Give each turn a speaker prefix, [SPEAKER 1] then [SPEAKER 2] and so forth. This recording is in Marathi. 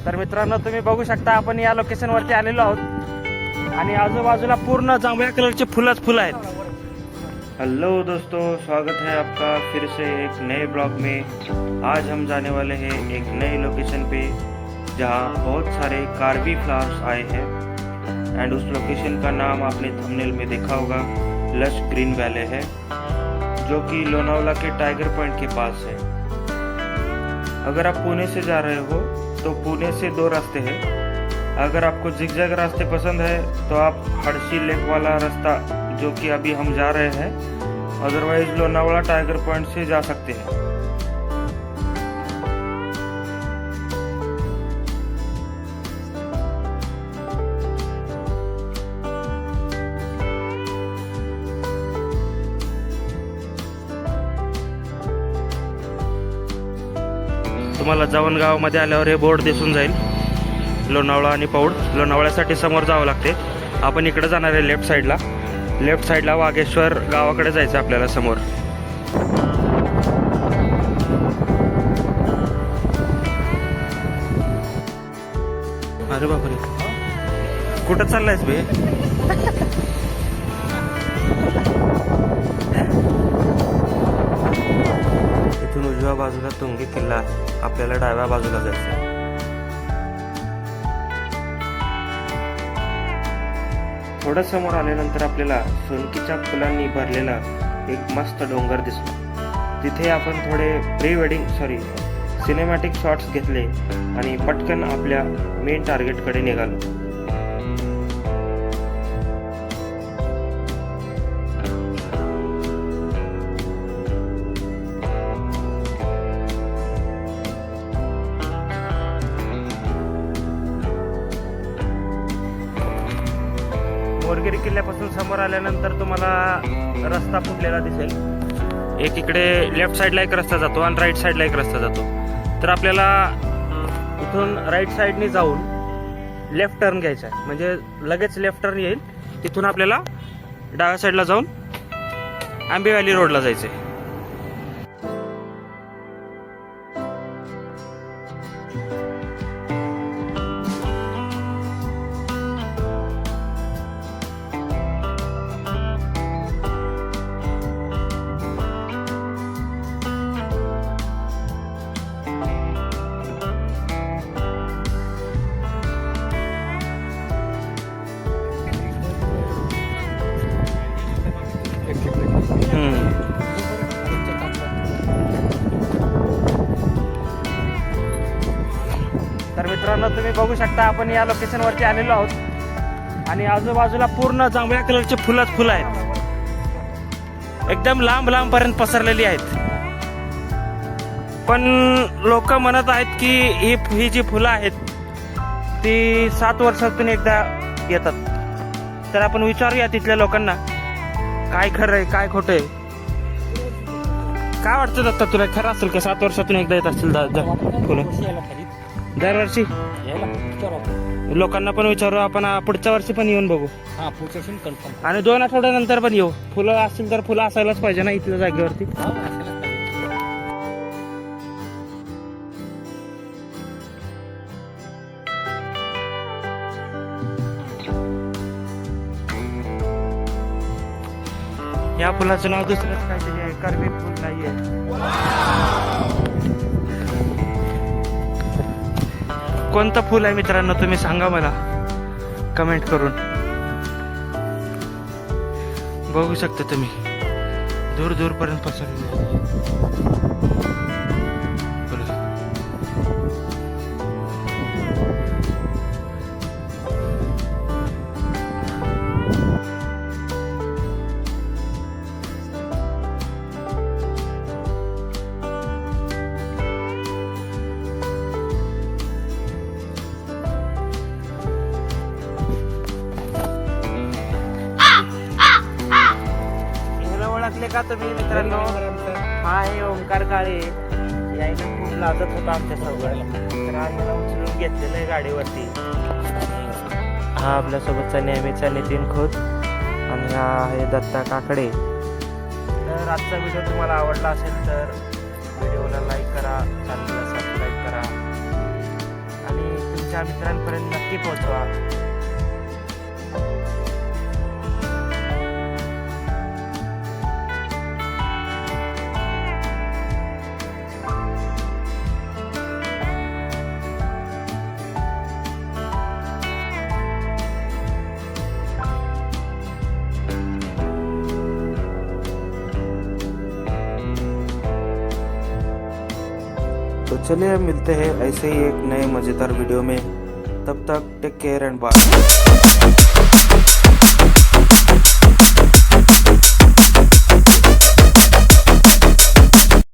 [SPEAKER 1] तर मित्रांनो, तुम्ही बघू शकता आपण या लोकेशन वरती आलेलो आहोत आणि आजूबाजूला पूर्ण जांभळ्या कलरचे फुलं आहेत. हेलो दोस्तों, स्वागत है आपका फिर से एक नए ब्लॉग में। आज हम जाने वाले हैं एक नए लोकेशन पे जहाँ बहुत सारे कार्बी फ्लावर्स आए हैं एंड उस लोकेशन का नाम आपने थंबनेल में देखा होगा, लश ग्रीन वैली है, जो कि लोनावला के टाइगर पॉइंट के पास है। अगर आप पुणे से जा रहे हो तो पुणे से 2 रास्ते हैं। अगर आपको जिगजैग रास्ते पसंद है तो आप हड़सी लेक वाला रास्ता, जो कि अभी हम जा रहे हैं, अदरवाइज लोनावला टाइगर पॉइंट से जा सकते हैं। तुम्हाला जवणगावमध्ये आल्यावर हे बोर्ड दिसून जाईल, लोणावळा आणि पौड. लोणावळ्यासाठी समोर जावं लागते. आपण इकडे जाणार आहे लेफ्ट साईडला वाघेश्वर गावाकडे जायचं आपल्याला समोर. अरे बापरे, कुठं चाललायस बे? इथून उजव्या बाजूला तुंगी किल्ला आहे, आपल्याला डाव्या बाजूला जायचं. थोडं समोर आल्यानंतर आपल्याला सोनकीच्या फुलांनी भरलेला एक मस्त डोंगर दिसला. तिथे आपण थोडे सिनेमॅटिक शॉट्स घेतले आणि पटकन आपल्या मेन टार्गेटकडे निघालो. मोरगिरी किल्ल्यापासून समोर आल्यानंतर तुम्हाला रस्ता फुटलेला दिसेल. एक इकडे लेफ्ट साईडला एक रस्ता जातो आणि राईट साईडला एक रस्ता जातो. तर आपल्याला इथून राईट साईडने जाऊन लेफ्ट टर्न घ्यायचा आहे, म्हणजे लगेच लेफ्ट टर्न येईल. तिथून आपल्याला डाव्या साईडला जाऊन आंबे व्हॅली रोडला जायचं आहे. तर मित्रांनो, तुम्ही बघू शकता आपण या लोकेशन वरती आलेलो आहोत आणि आजूबाजूला पूर्ण जांभळ्या कलरचे फुलं आहेत, एकदम लांब पर्यंत पसरलेली आहेत. पण लोक म्हणत आहेत की ही जी फुलं आहेत ती 7 वर्षातून एकदा येतात. तर आपण विचारूया तिथल्या लोकांना, काय खरं आहे काय खोटं आहे. काय वाटतं दत्ता तुला, खरं असेल का 7 वर्षातून एकदा येत असतील फुलं दरवर्षी? लोकांना पण विचारू आपण, पुढच्या वर्षी पण येऊन बघू. आणि 2 आठवड्यानंतर पण येऊ. फुलं असतील तर फुलं असायलाच पाहिजे ना इथल्या जागेवरती. या फुलाचं नाव दुसरंच काहीतरी आहे, कर्वी फुल नाहीये. कोणतं फुल आहे मित्रांनो, तुम्ही सांगा मला कमेंट करून. बघू शकता तुम्ही दूर पर्यंत पसरले. ओळखले का तुम्ही मित्रांनो? हा आहे ओंकार काळे. यायला खूप लाजत होता आमच्या सोबत, तर आम्ही उचलून घेतलेलं आहे गाडीवरती. हा आपल्यासोबतचा नेहमीचा नितीन खोत आणि हा आहे दत्ता काकडे. तर आजचा व्हिडिओ तुम्हाला आवडला असेल तर व्हिडिओला लाईक करा, चॅनलला सबस्क्राईब करा आणि तुमच्या मित्रांपर्यंत नक्की पोहोचवा. तो चलिए मिलते हैं ऐसे ही एक नए मज़ेदार वीडियो में. तब तक टेक केयर एंड बाय.